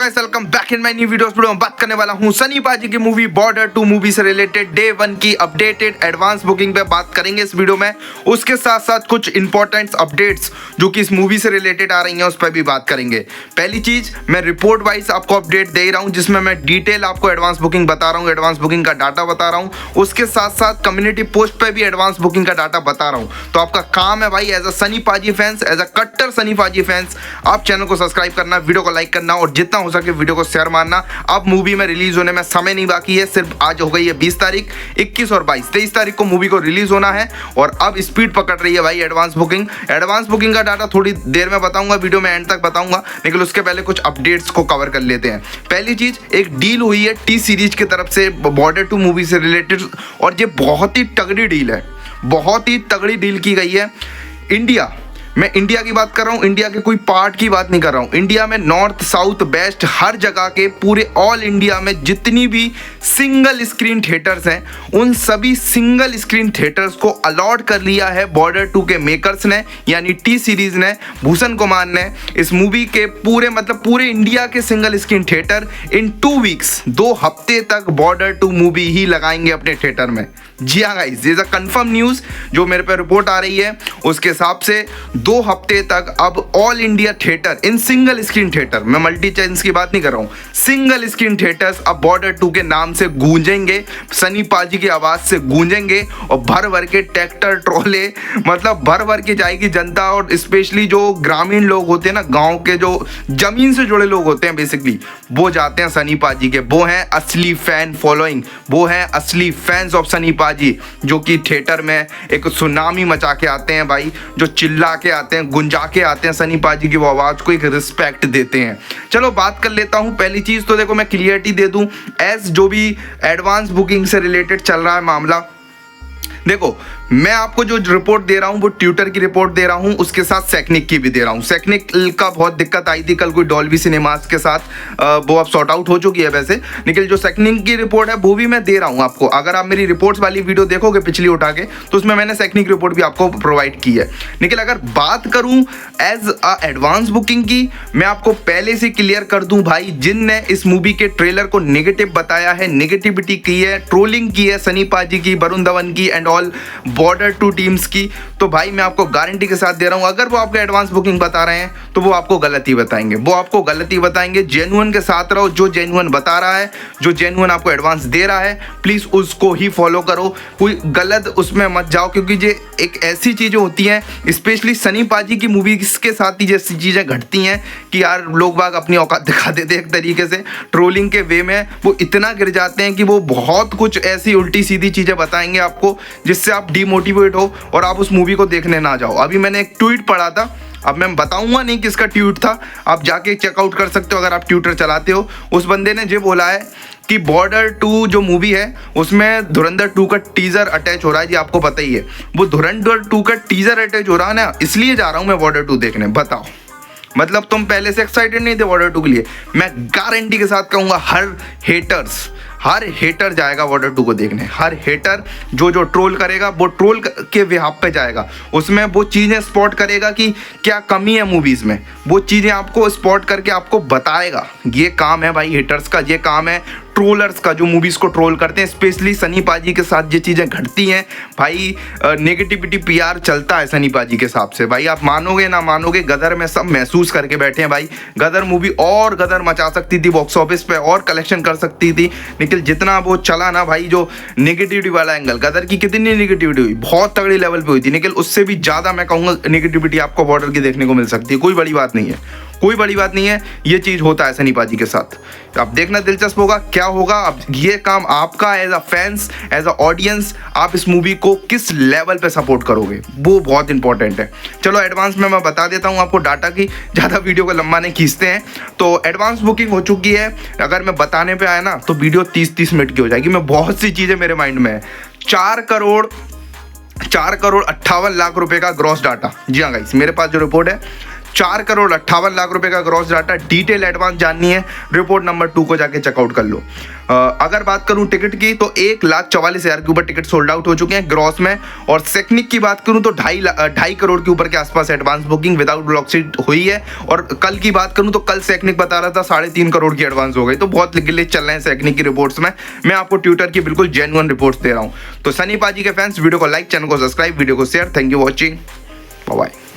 Welcome back in my new videos. Video में बात करने वाला हूं सनी पाजी की मूवी बॉर्डर 2 मूवी से रिलेटेड डे 1 की अपडेटेड एडवांस बुकिंग पे बात करेंगे इस वीडियो में। उसके साथ साथ कुछ इंपॉर्टेंट अपडेट्स जो कि इस मूवी से रिलेटेड आ रही हैं उस पर भी बात करेंगे। पहली चीज, मैं रिपोर्ट वाइज आपको अपडेट दे रहा हूं जिसमें मैं डिटेल आपको एडवांस बुकिंग बता रहा हूं, एडवांस बुकिंग का डाटा बता रहा हूं। उसके साथ साथ कम्युनिटी पोस्ट पे भी एडवांस बुकिंग का डाटा बता रहा हूं। तो आपका काम है भाई, एज अ सनी पाजी फैंस, एज अ कट्टर सनी पाजी फैंस, आप चैनल को सब्सक्राइब करना, वीडियो को लाइक करना और जितना हो सके वीडियो को शेयर मारना। अब मूवी में रिलीज होने में समय नहीं बाकी है, सिर्फ आज हो गई है 20 तारीख, 21 और 23 तारीख को मूवी को रिलीज होना है और अब स्पीड पकड़ रही है भाई एडवांस बुकिंग। एडवांस बुकिंग का डाटा थोड़ी देर में बताऊंगा, वीडियो में एंड तक बताऊंगा, लेकिन उसके पहले कुछ अपडेट्स को कवर कर लेते हैं। पहली चीज, एक डील हुई है टी सीरीज की तरफ से बॉर्डर 2 मूवी से रिलेटेड और ये बहुत ही तगड़ी डील है, बहुत ही तगड़ी डील की गई है। इंडिया, मैं इंडिया की बात कर रहा हूँ, इंडिया के कोई पार्ट की बात नहीं कर रहा हूँ। इंडिया में नॉर्थ साउथ वेस्ट हर जगह के पूरे ऑल इंडिया में जितनी भी सिंगल स्क्रीन थिएटर्स हैं उन सभी सिंगल स्क्रीन थिएटर्स को अलॉट कर लिया है बॉर्डर 2 के मेकर्स ने, यानी टी सीरीज ने, भूषण कुमार ने। इस मूवी के पूरे इंडिया के single screen theatre in 2 weeks, 2 हफ्ते तक बॉर्डर 2 मूवी ही लगाएंगे अपने थिएटर में। जी हाँ गाइस, ये कंफर्म न्यूज़ जो मेरे पे रिपोर्ट आ रही है उसके हिसाब से 2 हफ्ते तक अब all India theatre in single screen theatre, मैं मल्टी चैनल्स की बात नहीं कर रहा हूँ, सिंगल स्क्रीन थिएटर्स अब बॉर्डर 2 के नाम से गूंजेंगे, सनी पाजी की आवाज़ से गूंजेंगे और भर भर के ट्रैक्टर ट्रॉले, मतलब भर भर के जाएगी जनता। और स्पेशली जो ग्रामीण लोग होते हैं ना, गाँव के जो जमीन से जुड़े लोग होते हैं बेसिकली, वो जाते हैं सनी पाजी के, वो हैं असली फैन फॉलोइंग, वो हैं असली फैंस ऑफ सनी पाजी, जो कि थिएटर में एक सुनामी मचा के आते हैं भाई, जो चिल्ला के आते हैं, गुंजा के आते हैं सनी पाजी की वो आवाज़ को एक रिस्पेक्ट देते हैं। चलो बात कर लेता हूँ। पहली चीज़ तो देखो, मैं क्लियरिटी दे दूँ एज जो भी एडवांस बुकिंग से रिलेटेड चल रहा है मामला। देखो, मैं आपको जो रिपोर्ट दे रहा हूँ वो ट्विटर की रिपोर्ट दे रहा हूँ, उसके साथ सेक्निक की भी दे रहा हूँ। सेक्निक का बहुत दिक्कत आई थी कल कोई डॉल्बी सिनेमास के साथ, वो अब सॉर्ट आउट हो चुकी है वैसे, लेकिन जो सेक्निक की रिपोर्ट है वो भी मैं दे रहा हूँ आपको। अगर आप मेरी रिपोर्ट्स वाली वीडियो देखोगे पिछली उठा के, तो उसमें मैंने सेक्निक रिपोर्ट भी आपको प्रोवाइड की है। लेकिन अगर बात करूँ एज अ एडवांस बुकिंग की, मैं आपको पहले से क्लियर कर दूँ भाई, जिनने इस मूवी के ट्रेलर को नेगेटिव बताया है, नेगेटिविटी की है, ट्रोलिंग की है सनी पाजी की, वरुण धवन की एंड ऑल बॉर्डर 2 टीम्स की, तो भाई मैं आपको गारंटी के साथ दे रहा हूं, अगर वो आपको एडवांस बुकिंग बता रहे हैं तो वो आपको गलती बताएंगे, वो आपको गलती बताएंगे। जेन्युइन के साथ रहो, जो जेन्युइन बता रहा है, जो जेन्युइन आपको एडवांस दे रहा है, प्लीज उसको ही फॉलो करो, कोई गलत उसमें मत जाओ, क्योंकि ये एक ऐसी चीजें होती हैं, स्पेशली सनी पाजी की मूवीज के साथ ही जैसी चीजें घटती हैं कि यार लोग बाग अपनी औकात दिखा देते हैं एक तरीके से, ट्रोलिंग के वे में वो इतना गिर जाते हैं कि वो बहुत कुछ ऐसी उल्टी सीधी चीजें बताएंगे आपको जिससे आप डिमोटिवेट हो और आप उस मूवी को देखने ना जाओ। अभी मैंने एक ट्वीट पढ़ा था, अब मैं बताऊंगा नहीं किसका ट्वीट था, आप जाके चेकआउट कर सकते हो अगर आप ट्विटर चलाते हो। उस बंदे ने ये बोला है कि बॉर्डर 2 जो मूवी है उसमें धुरंधर 2 का टीजर अटैच हो रहा है, जी आपको पता ही है। वो धुरंधर 2 का टीजर अटैच हो रहा है ना, इसलिए जा रहा हूँ मैं बॉर्डर 2 देखने। बताओ, मतलब तुम पहले से एक्साइटेड नहीं थे बॉर्डर 2 के लिए? मैं गारंटी के साथ कहूँगा हर हेटर जाएगा बॉर्डर 2 को देखने। हर हेटर जो ट्रोल करेगा वो ट्रोल के बिहाफ पे जाएगा, उसमें वो चीज़ें स्पॉट करेगा कि क्या कमी है मूवीज़ में, वो चीज़ें आपको स्पॉट करके आपको बताएगा। ये काम है भाई हेटर्स का, ये काम है ट्रोलर्स का, जो मूवीज़ को ट्रोल करते हैं। स्पेशली सनी पाजी के साथ ये चीज़ें घटती हैं भाई, नेगेटिविटी पीआर चलता है सनी पाजी के हिसाब से भाई। आप मानोगे ना मानोगे, गदर में सब महसूस करके बैठे हैं भाई। गदर मूवी और गदर मचा सकती थी बॉक्स ऑफिस पे, और कलेक्शन कर सकती थी, लेकिन जितना वो चला ना भाई, जो नेगेटिविटी वाला एंगल, गदर की कितनी नेगेटिविटी हुई, बहुत तगड़ी लेवल पे हुई थी, लेकिन उससे भी ज़्यादा मैं कहूँगा नेगेटिविटी आपको बॉर्डर की देखने को मिल सकती है। कोई बड़ी बात नहीं है, कोई बड़ी बात नहीं है, ये चीज़ होता है सनी पाजी के साथ। अब देखना दिलचस्प होगा क्या होगा। अब ये काम आपका as a fans, as a audience, आप इस मूवी को किस लेवल पे सपोर्ट करोगे, वो बहुत इंपॉर्टेंट है। चलो एडवांस में मैं बता देता हूँ आपको डाटा की, ज़्यादा वीडियो को लंबा नहीं खींचते हैं। तो एडवांस बुकिंग हो चुकी है, अगर मैं बताने पर आया ना तो वीडियो 30-30 मिनट की हो जाएगी। मैं बहुत सी चीज़ें मेरे माइंड में है। 4 करोड़ 58 लाख रुपए का ग्रॉस डाटा। जी हाँ गाइस, मेरे पास जो रिपोर्ट है 4,58,00,000 रुपए का ग्रॉस डाटा। डिटेल एडवांस जाननी है, रिपोर्ट नंबर 2 को जाके चेकआउट कर लो। अगर बात करूं टिकट की तो 1,44,000 के ऊपर टिकट सोल्ड आउट हो चुके हैं ग्रॉस में। और सेकनिक की बात करूं तो 2.5 करोड़ के ऊपर के आसपास advance booking without block seat हुई है। और कल की बात करूं तो कल सेकनिक बता रहा था 3.5 करोड़ की एडवांस हो गई। तो बहुत गिले चल रहे हैं सेकनिक की रिपोर्ट्स में। मैं आपको ट्विटर की बिल्कुल जेन्युइन रिपोर्ट्स दे रहा हूं। तो सनी पाजी के फैंस वीडियो को लाइक, चैनल को सब्सक्राइब, वीडियो को share. Thank you watching, bye bye.